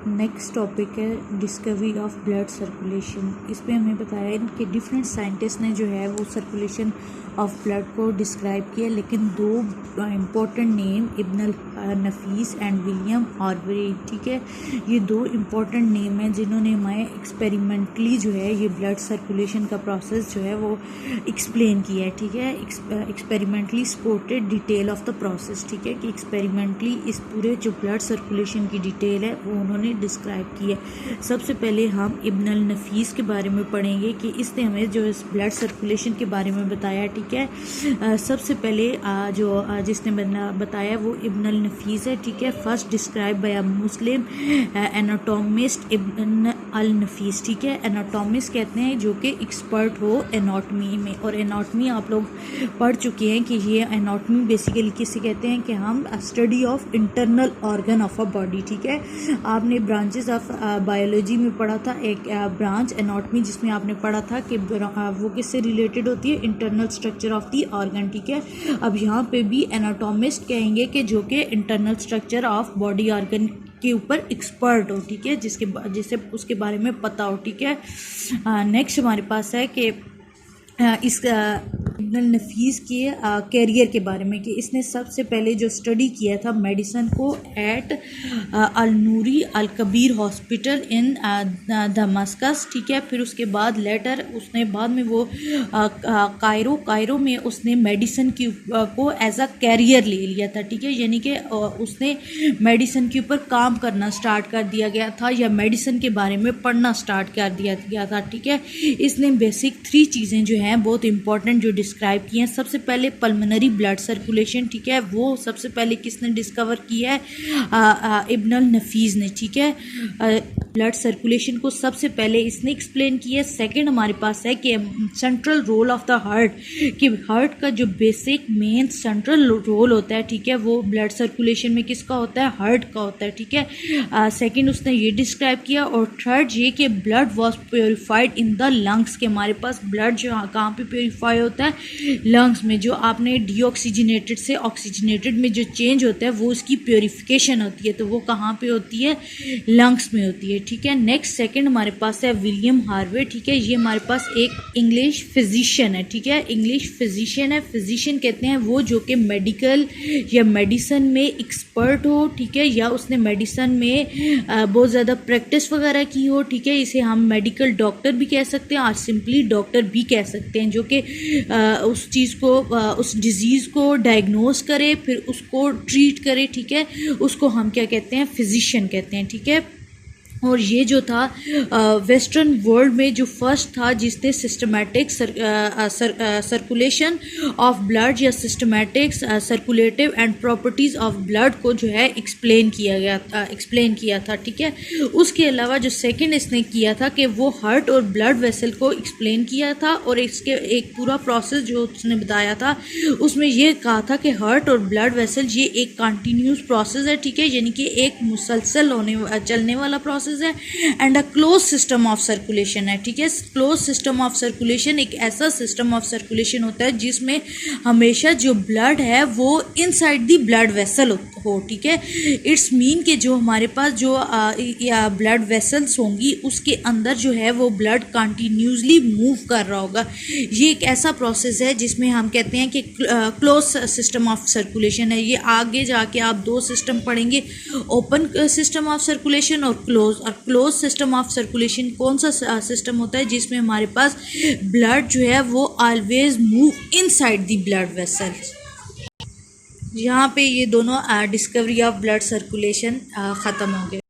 Next topic है discovery of blood circulation. इसमें हमें बताया है कि डिफरेंट साइंटिस्ट ने जो है वो सर्कुलेशन ऑफ ब्लड को डिस्क्राइब किया, लेकिन दो important name ibn Nafees and William Harvey, ठीक है, ये दो इम्पोर्टेंट नेम हैं जिन्होंने हमें एक्सपेरिमेंटली जो है ये ब्लड सर्कुलेशन का प्रोसेस जो है वो एक्सप्लेन किया है, ठीक है। Experimentally supported detail of the process, ठीक है, कि एक्सपेरिमेंटली इस पूरे जो ब्लड सर्कुलेशन की डिटेल है वो उन्होंने डिस्क्राइब की है। सबसे पहले हम इब्न नफीस के बारे में पढ़ेंगे कि इसने हमें जो इस ब्लड सर्कुलेशन के बारे में बताया, ठीक है। सबसे पहले जिसने बताया वो इब्न नफीस है, ठीक है। First describe by Muslim anatomist Ibn al Nafis, ठीक है। एनाटोमिस्ट कहते हैं जो कि एक्सपर्ट हो एनाटॉमी में, और एनाटॉमी आप लोग पढ़ चुके हैं कि ये एनाटॉमी बेसिकली किसे कहते हैं कि हम study of internal organ of a body, ठीक है। आपने ब्रांचेस ऑफ बायोलॉजी में पढ़ा था एक ब्रांच एनाटॉमी, जिसमें आपने पढ़ा था कि वो किससे रिलेटेड होती है, internal structure of the organ, ठीक है। अब यहाँ पे भी एनाटोमिस्ट कहेंगे कि जो कि internal structure of body organ के ऊपर एक्सपर्ट हो, ठीक है, जिसे उसके बारे में पता हो, ठीक है। नेक्स्ट हमारे पास है कि इस इब्न नफीस के कैरियर के बारे में, कि इसने सबसे पहले जो स्टडी किया था मेडिसिन को at Al Nuri Al Kabir hospital in Damascus, ठीक है। फिर उसके बाद लेटर उसने बाद में वो कायरो में उसने मेडिसिन को एज अ कैरियर ले लिया था, ठीक है, यानी कि उसने मेडिसिन के ऊपर काम करना स्टार्ट कर दिया गया था या मेडिसिन के बारे में पढ़ना स्टार्ट कर दिया गया था, ठीक है। इसने बेसिक 3 चीज़ें जो हैं बहुत इंपॉर्टेंट जो डिस्क्राइब किए हैं। सबसे पहले पल्मोनरी ब्लड सर्कुलेशन, ठीक है, वो सबसे पहले किसने डिस्कवर किया है, इब्न नफीस ने, ठीक है। ब्लड सर्कुलेशन को सबसे पहले इसने एक्सप्लेन किया। सेकंड हमारे पास है कि central role of the heart, कि हार्ट का जो बेसिक मेन सेंट्रल रोल होता है, ठीक है, वो ब्लड सर्कुलेशन में किसका होता है, हार्ट का होता है, ठीक है। सेकंड उसने ये डिस्क्राइब किया, और थर्ड ये कि blood was purified in the lungs, के हमारे पास ब्लड जो कहाँ पे प्योरीफाई होता है, लंग्स में। जो आपने डीऑक्सीजनेटेड से ऑक्सीजनेटेड में जो चेंज होता है वो उसकी प्योरीफिकेशन होती है, तो वो कहाँ पे होती है, लंग्स में होती है, ठीक है। नेक्स्ट सेकंड हमारे पास है विलियम हार्वे, ठीक है, ये हमारे पास एक इंग्लिश फिजिशियन है, ठीक है, इंग्लिश फिजिशियन है। फिजिशियन कहते हैं वो जो कि मेडिकल या मेडिसिन में एक्सपर्ट हो, ठीक है, या उसने मेडिसिन में बहुत ज़्यादा प्रैक्टिस वगैरह की हो, ठीक है। इसे हम मेडिकल डॉक्टर भी कह सकते हैं और सिंपली डॉक्टर भी कह सकते हैं, जो कि उस चीज़ को उस डिज़ीज़ को डायग्नोज करे फिर उसको ट्रीट करे, ठीक है, उसको हम क्या कहते हैं, फिजिशियन कहते हैं, ठीक है। और ये जो था वेस्टर्न वर्ल्ड में जो फर्स्ट था जिसने सिस्टमैटिक सर्कुलेशन ऑफ ब्लड या systematic circulative and properties of blood को जो है एक्सप्लेन किया था, ठीक है। उसके अलावा जो सेकंड इसने किया था कि वो हार्ट और ब्लड वेसल को एक्सप्लेन किया था, और इसके एक पूरा प्रोसेस जो उसने बताया था उसमें ये कहा था कि हार्ट और ब्लड वेसल ये एक कंटिन्यूस प्रोसेस है, ठीक है, यानी कि एक मुसलसल चलने वाला प्रोसेस है, and a close system of circulation है, ठीक है। क्लोज सिस्टम ऑफ सर्कुलेशन एक ऐसा सिस्टम ऑफ सर्कुलेशन होता है जिसमें हमेशा जो ब्लड है वो इनसाइड दी ब्लड वेसल हो, ठीक है। इट्स मीन कि जो हमारे पास जो ब्लड वेसल्स होंगी उसके अंदर जो है वो ब्लड कंटिन्यूसली मूव कर रहा होगा। ये एक ऐसा प्रोसेस है जिसमें हम कहते हैं कि क्लोज सिस्टम ऑफ सर्कुलेशन है। ये आगे जाके आप 2 सिस्टम पढ़ेंगे, ओपन सिस्टम ऑफ सर्कुलेशन और क्लोज सिस्टम ऑफ सर्कुलेशन। कौन सा सिस्टम होता है जिसमें हमारे पास ब्लड जो है वो always move inside the blood vessels. यहाँ पे ये दोनों डिस्कवरी ऑफ ब्लड सर्कुलेशन ख़त्म हो गए।